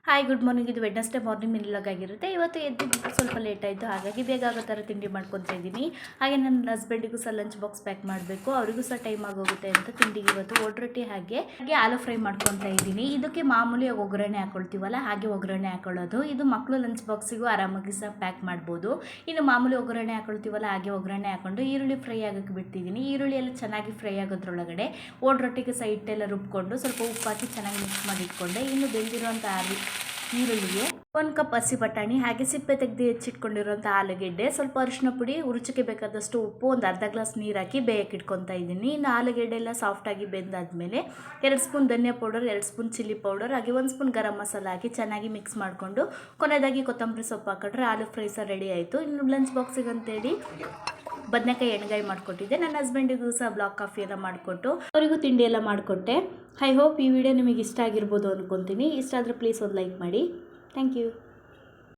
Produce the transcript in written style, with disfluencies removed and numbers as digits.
Hi good morning. ಇದು Wednesday morning ಮಿನಿಲಾಗ್ ಆಗಿರುತ್ತೆ. ಇವತ್ತು ಎದ್ದಿದ್ದು ಸ್ವಲ್ಪ ಲೇಟ್ ಆಯಿತು, ಹಾಗಾಗಿ ಬೇಗ ಆಗೋ ಥರ ತಿಂಡಿ ಮಾಡ್ಕೊತಾ ಇದ್ದೀನಿ. ಹಾಗೆ ನನ್ನ ಹಸ್ಬೆಂಡಿಗೂ ಸಹ ಲಂಚ್ ಬಾಕ್ಸ್ ಪ್ಯಾಕ್ ಮಾಡಬೇಕು, ಅವರಿಗೂ ಸಹ ಟೈಮ್ ಆಗೋಗುತ್ತೆ ಅಂತ ತಿಂಡಿಗೆ ಇವತ್ತು ಒಡ್ರೊಟ್ಟಿ ಹಾಗೆ ಆಲೂ ಫ್ರೈ ಮಾಡ್ಕೊತಾ ಇದ್ದೀನಿ. ಇದಕ್ಕೆ ಮಾಮೂಲಿ ಒಗ್ಗರಣೆ ಹಾಕೊಳ್ತೀವಲ್ಲ, ಹಾಗೆ ಒಗ್ಗರಣೆ ಹಾಕೊಳ್ಳೋದು. ಇದು ಮಕ್ಕಳು ಲಂಚ್ ಬಾಕ್ಸಿಗೂ ಆರಾಮಾಗಿ ಸಹ ಪ್ಯಾಕ್ ಮಾಡ್ಬೋದು. ಇನ್ನು ಮಾಮೂಲಿ ಒಗ್ಗರಣೆ ಹಾಕೊಳ್ತೀವಲ್ಲ, ಹಾಗೆ ಒಗ್ಗರಣೆ ಹಾಕೊಂಡು ಈರುಳ್ಳಿ ಫ್ರೈ ಆಗೋಕ್ಕೆ ಬಿಡ್ತಿದ್ದೀನಿ. ಈರುಳ್ಳಿ ಎಲ್ಲ ಚೆನ್ನಾಗಿ ಫ್ರೈ ಆಗೋದ್ರೊಳಗಡೆ ಒಡ್ರೊಟ್ಟಿಗೆ ಸಹ ಹಿಟ್ಟೆಲ್ಲ ರುಬ್ಕೊಂಡು ಸ್ವಲ್ಪ ಉಪ್ಪು ಹಾಕಿ ಚೆನ್ನಾಗಿ ಮಿಕ್ಸ್ ಮಾಡಿ ಇಟ್ಕೊಂಡೆ. ಇನ್ನು ಬೆಂದಿರುವಂಥ ಈರುಳ್ಳಿಗೆ 1 ಕಪ್ ಹಸಿ ಬಟಾಣಿ, ಹಾಗೆ ಸಿಪ್ಪೆ ತೆಗೆದು ಹೆಚ್ಚಿಟ್ಕೊಂಡಿರುವಂಥ ಆಲೂಗೆಡ್ಡೆ, ಸ್ವಲ್ಪ ಅರಿಶಿನ ಪುಡಿ, ರುಚಿಗೆ ಬೇಕಾದಷ್ಟು ಉಪ್ಪು, ಒಂದು ಅರ್ಧ ಗ್ಲಾಸ್ ನೀರು ಹಾಕಿ ಬೇಯಕ್ಕೆ ಇಟ್ಕೊತಾ ಇದ್ದೀನಿ. ಇನ್ನು ಆಲೂಗೆಡ್ಡೆ ಎಲ್ಲ ಸಾಫ್ಟಾಗಿ ಬೆಂದಾದಮೇಲೆ 2 ಸ್ಪೂನ್ ಧನಿಯಾ ಪೌಡರ್, 2 ಸ್ಪೂನ್ ಚಿಲ್ಲಿ ಪೌಡರ್, ಹಾಗೆ 1 ಸ್ಪೂನ್ ಗರಂ ಮಸಾಲ ಹಾಕಿ ಚೆನ್ನಾಗಿ ಮಿಕ್ಸ್ ಮಾಡಿಕೊಂಡು ಕೊನೆಯದಾಗಿ ಕೊತ್ತಂಬರಿ ಸೊಪ್ಪು ಹಾಕಿದ್ರೆ ಆಲೂ ಫ್ರೈ ಸಹ ರೆಡಿ ಆಯಿತು. ಇನ್ನು ಲಂಚ್ ಬಾಕ್ಸಿಗೆ ಅಂತೇಳಿ ಬದನೆಕಾಯಿ ಎಣ್ಗಾಯಿ ಮಾಡಿಕೊಟ್ಟಿದ್ದೆ. ನನ್ನ ಹಸ್ಬೆಂಡಿಗೂ ಸಹ ಬ್ಲಾಕ್ ಕಾಫಿ ಎಲ್ಲ ಮಾಡಿಕೊಟ್ಟು ಅವರಿಗೂ ತಿಂಡಿ ಎಲ್ಲ ಮಾಡಿಕೊಟ್ಟೆ. ಐ ಹೋಪ್ ಈ ವಿಡಿಯೋ ನಿಮಗೆ ಇಷ್ಟ ಆಗಿರ್ಬೋದು ಅಂದ್ಕೊತೀನಿ. ಇಷ್ಟ ಆದರೆ ಪ್ಲೀಸ್ ಒಂದು ಲೈಕ್ ಮಾಡಿ. Thank you.